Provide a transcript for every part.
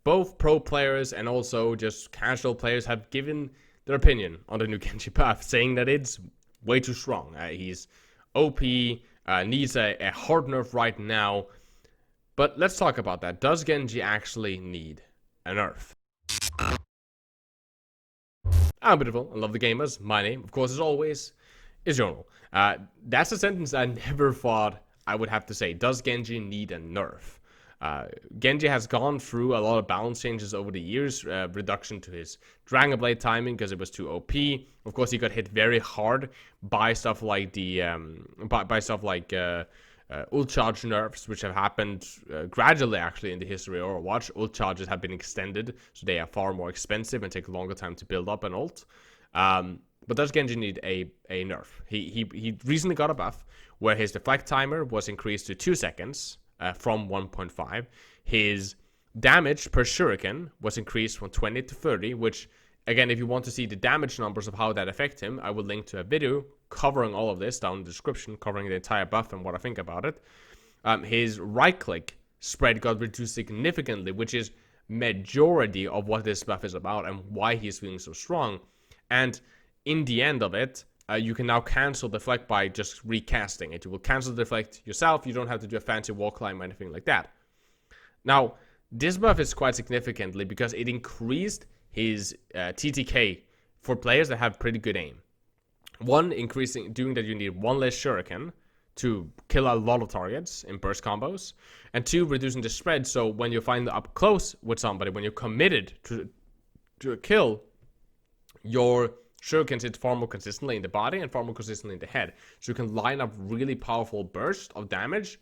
both pro players and also just casual players have given their opinion on the new Genji buff, saying that it's way too strong. He's OP, needs a hard nerf right now. But let's talk about that. Does Genji actually need a nerf? I'm Beautiful, I love the gamers. My name, of course, as always, is Jonal. That's a sentence I never thought I would have to say. Does Genji need a nerf? Genji has gone through a lot of balance changes over the years, reduction to his Dragon Blade timing because it was too OP. Of course, he got hit very hard by stuff like the ult charge nerfs, which have happened gradually actually in the history of Overwatch. Ult charges have been extended, so they are far more expensive and take a longer time to build up an ult. But does Genji need a nerf? He recently got a buff where his deflect timer was increased to 2 seconds from 1.5. His damage per shuriken was increased from 20 to 30, which, again, if you want to see the damage numbers of how that affect him, I will link to a video covering all of this down in the description, covering the entire buff and what I think about it. His right-click spread got reduced significantly, which is majority of what this buff is about and why he's feeling so strong. And in the end of it, you can now cancel deflect by just recasting it. You will cancel deflect yourself. You don't have to do a fancy wall climb or anything like that. Now, this buff is quite significantly because it increased his TTK for players that have pretty good aim. One, doing that you need one less shuriken to kill a lot of targets in burst combos. And two, reducing the spread, so when you find up close with somebody, when you're committed to a kill, your shurikens hit far more consistently in the body and far more consistently in the head. So you can line up really powerful bursts of damage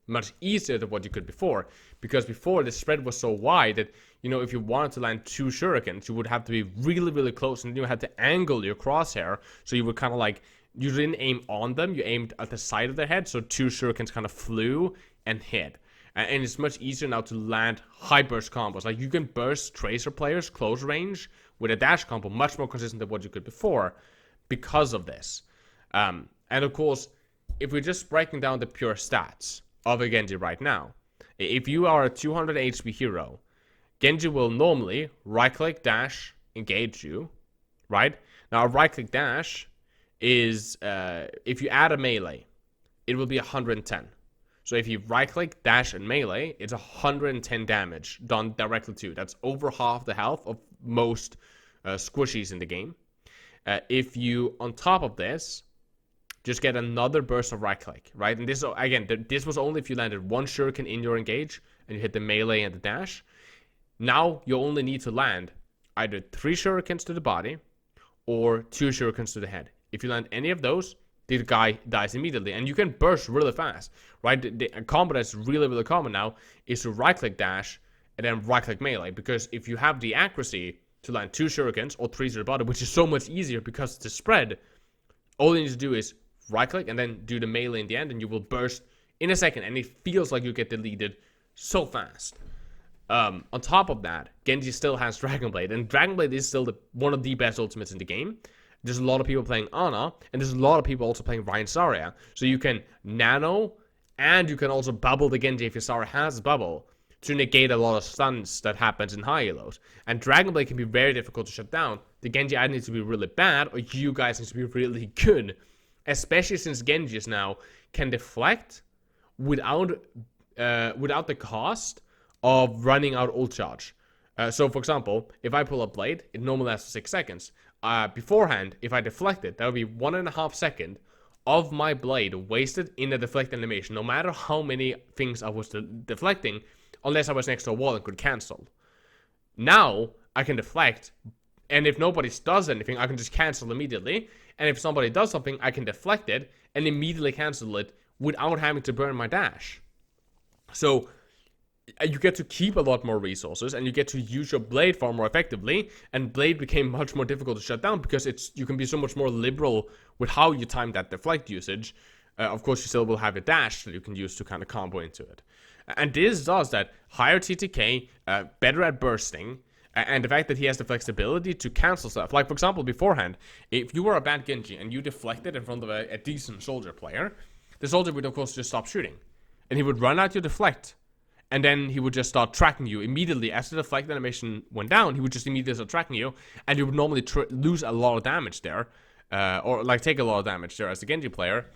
much easier than what you could before. Because before, the spread was so wide that, you know, if you wanted to land 2 shurikens, you would have to be really, really close, and you had to angle your crosshair. So you would kind of like, you didn't aim on them, you aimed at the side of their head, so 2 shurikens kind of flew and hit. And it's much easier now to land high burst combos. Like, you can burst Tracer players close range with a dash combo much more consistent than what you could before because of this. And of course, if we're just breaking down the pure stats of a Genji right now, if you are a 200 HP hero, Genji will normally right-click, dash, engage you, right? Now, a right-click dash is, if you add a melee, it will be 110. So if you right-click, dash, and melee, it's 110 damage done directly to you. That's over half the health of most squishies in the game. If you, on top of this, just get another burst of right-click, right? And this, again, this was only if you landed 1 shuriken in your engage and you hit the melee and the dash. Now you only need to land either 3 shurikens to the body or 2 shurikens to the head. If you land any of those, the guy dies immediately, and you can burst really fast, right? The combo that's really, really common now is to right-click dash and then right-click melee, because if you have the accuracy to land 2 shurikens or 3 to the body, which is so much easier because it's a spread, all you need to do is right-click and then do the melee in the end, and you will burst in a second, and it feels like you get deleted so fast. On top of that, Genji still has Dragon Blade, and Dragon Blade is still one of the best ultimates in the game. There's a lot of people playing Ana, and there's a lot of people also playing Ryan Zarya. So you can nano, and you can also bubble the Genji if your Zarya has bubble, to negate a lot of stuns that happens in high elos. And Dragon Blade can be very difficult to shut down. The Genji either needs to be really bad, or you guys need to be really good. Especially since Genjis now can deflect without the cost of running out ult charge. So for example, if I pull a blade, it normally lasts for 6 seconds. Beforehand, if I deflect it, that would be 1.5 seconds of my blade wasted in the deflect animation, no matter how many things I was deflecting, unless I was next to a wall and could cancel. Now, I can deflect, and if nobody does anything, I can just cancel immediately, and if somebody does something, I can deflect it and immediately cancel it without having to burn my dash. So you get to keep a lot more resources, and you get to use your blade far more effectively, and blade became much more difficult to shut down because you can be so much more liberal with how you time that deflect usage. Of course, you still will have a dash that you can use to kind of combo into it. And this does that higher TTK, better at bursting, and the fact that he has the flexibility to cancel stuff. Like, for example, beforehand, if you were a bad Genji and you deflected in front of a decent soldier player, the soldier would, of course, just stop shooting. And he would run out your deflect, and then he would just start tracking you immediately. As the deflect animation went down, he would just immediately start tracking you, and you would normally lose a lot of damage there, or like take a lot of damage there as a Genji player.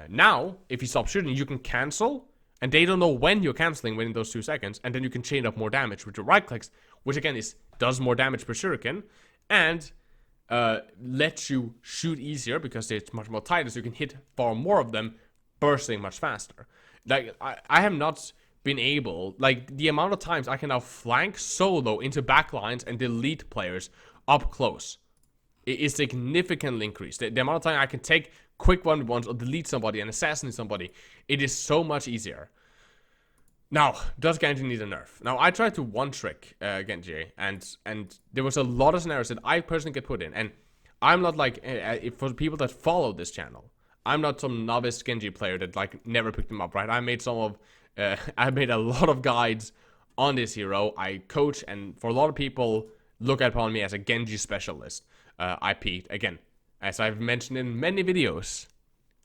Now, if you stop shooting, you can cancel, and they don't know when you're canceling within those 2 seconds, and then you can chain up more damage with your right clicks, which again does more damage per shuriken, and lets you shoot easier because it's much more tighter, so you can hit far more of them, bursting much faster. Like, I have not been able, like, the amount of times I can now flank solo into backlines and delete players up close, it is significantly increased. The amount of time I can take quick 1v1s or delete somebody and assassinate somebody, it is so much easier. Now, does Genji need a nerf? Now, I tried to one-trick Genji, and there was a lot of scenarios that I personally get put in, and I'm not like, for the people that follow this channel, I'm not some novice Genji player that like never picked him up, right? I made I made a lot of guides on this hero. I coach, and for a lot of people, look upon me as a Genji specialist. I peaked, again, as I've mentioned in many videos,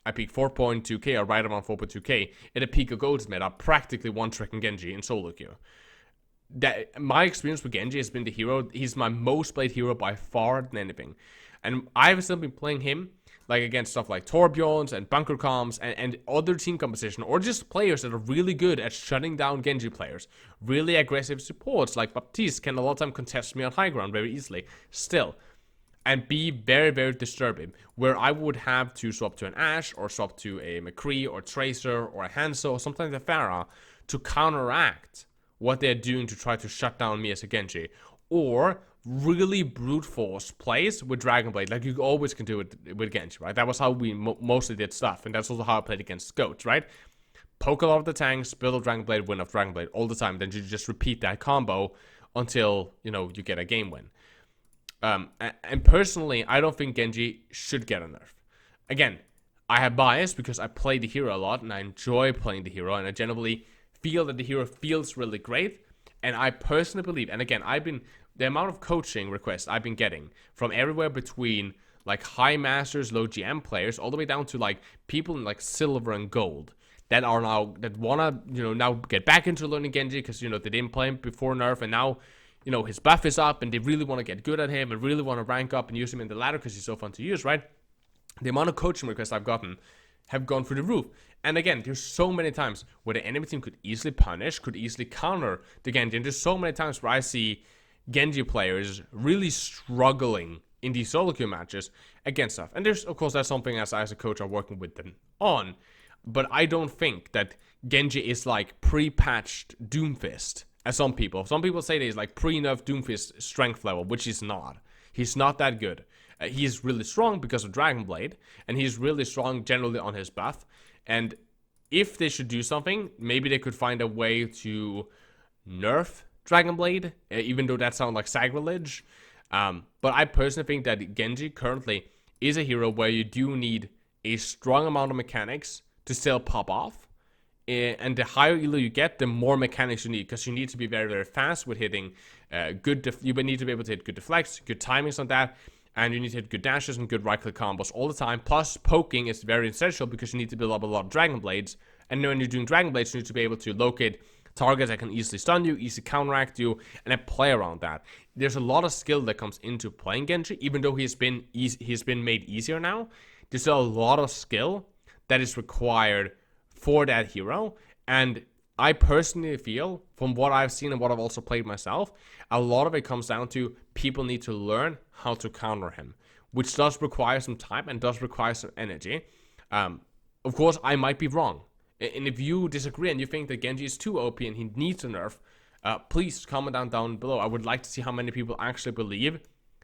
I peaked 4.2k, or right around 4.2k, at a peak of Golds meta, practically one-tricking Genji in solo queue. My experience with Genji has been the hero. He's my most played hero by far than anything. And I've still been playing him like against stuff like Torbjorns and Bunker Comms and other team composition, or just players that are really good at shutting down Genji players. Really aggressive supports like Baptiste can a lot of time contest me on high ground very easily. Still. And be very, very disturbing, where I would have to swap to an Ashe, or swap to a McCree, or Tracer, or a Hanzo, or something like a Pharah, to counteract what they're doing to try to shut down me as a Genji. Or really brute force plays with Dragonblade, like you always can do it with Genji, right? That was how we mostly did stuff, and that's also how I played against Goats, right? Poke a lot of the tanks, build a Dragonblade, win off Dragonblade all the time, then you just repeat that combo until, you know, you get a game win. And personally, I don't think Genji should get a nerf. Again, I have bias because I play the hero a lot, and I enjoy playing the hero, and I generally feel that the hero feels really great. And I personally believe, and again, the amount of coaching requests I've been getting from everywhere between like high masters, low GM players, all the way down to like people in like silver and gold that wanna, you know, now get back into learning Genji because, you know, they didn't play him before nerf, and now, you know, his buff is up and they really want to get good at him and really want to rank up and use him in the ladder because he's so fun to use, right? The amount of coaching requests I've gotten have gone through the roof. And again, there's so many times where the enemy team could easily punish, could easily counter the Genji. And there's so many times where I see Genji players really struggling in these solo queue matches against stuff. And there's, of course, that's something as a coach I'm working with them on. But I don't think that Genji is like pre-patched Doomfist. As some people say that he's like pre-nerf Doomfist strength level, which he's not. He's not that good. He's really strong because of Dragonblade, and he's really strong generally on his buff. And if they should do something, maybe they could find a way to nerf Dragonblade, even though that sounds like sacrilege. But I personally think that Genji currently is a hero where you do need a strong amount of mechanics to still pop off. And the higher elo you get, the more mechanics you need, because you need to be very, very fast with hitting you need to be able to hit good deflects, good timings on that, and you need to hit good dashes and good right-click combos all the time. Plus, poking is very essential because you need to build up a lot of Dragon Blades, and when you're doing Dragon Blades, you need to be able to locate targets that can easily stun you, easily counteract you, and then play around that. There's a lot of skill that comes into playing Genji, even though he's been made easier now. There's still a lot of skill that is required for that hero, and I personally feel, from what I've seen and what I've also played myself, a lot of it comes down to people need to learn how to counter him, which does require some time and does require some energy. Of course, I might be wrong, and if you disagree and you think that Genji is too OP and he needs a nerf, please comment down below. I would like to see how many people actually believe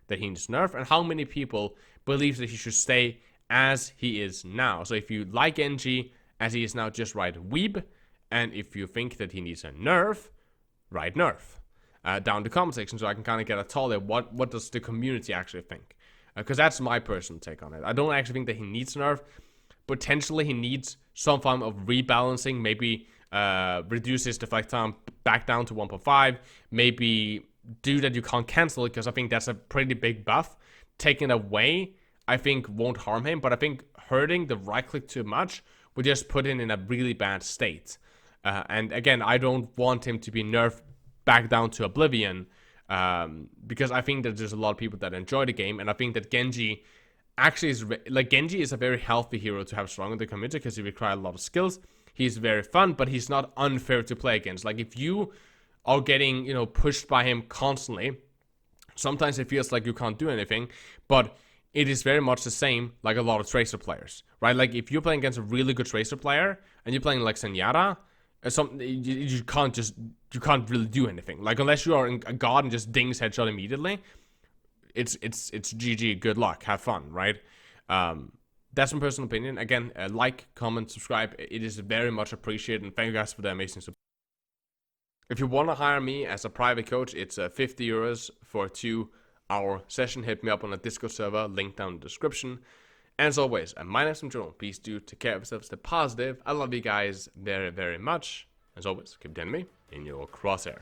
that he needs nerf and how many people believe that he should stay as he is now. So if you like Genji as he is now, just write weeb, and if you think that he needs a nerf, write nerf down in the comment section, so I can kind of get a tally of what does the community actually think, because that's my personal take on it. I don't actually think that he needs nerf. Potentially he needs some form of rebalancing, maybe reduce his deflect time back down to 1.5, maybe do that you can't cancel it, because I think that's a pretty big buff. Taking it away, I think won't harm him, but I think hurting the right click too much would just put him in a really bad state. And again, I don't want him to be nerfed back down to oblivion, because I think that there's a lot of people that enjoy the game, and I think that Genji actually is Genji is a very healthy hero to have strong in the community because he requires a lot of skills. He's very fun, but he's not unfair to play against. Like, if you are getting, you know, pushed by him constantly, sometimes it feels like you can't do anything, but it is very much the same like a lot of Tracer players, right? Like, if you're playing against a really good Tracer player and you're playing like Zenyatta, you can't really do anything. Like, unless you are a god and just dings headshot immediately, it's GG, good luck, have fun, right? That's my personal opinion. Again, like, comment, subscribe. It is very much appreciated, and thank you guys for the amazing support. If you want to hire me as a private coach, it's 50 euros for a 2-hour session. Hit me up on a Discord server, link down in the description. And as always, my name is Jonal. Please do take care of yourselves, stay positive. I love you guys very, very much. As always, keep the enemy in your crosshair.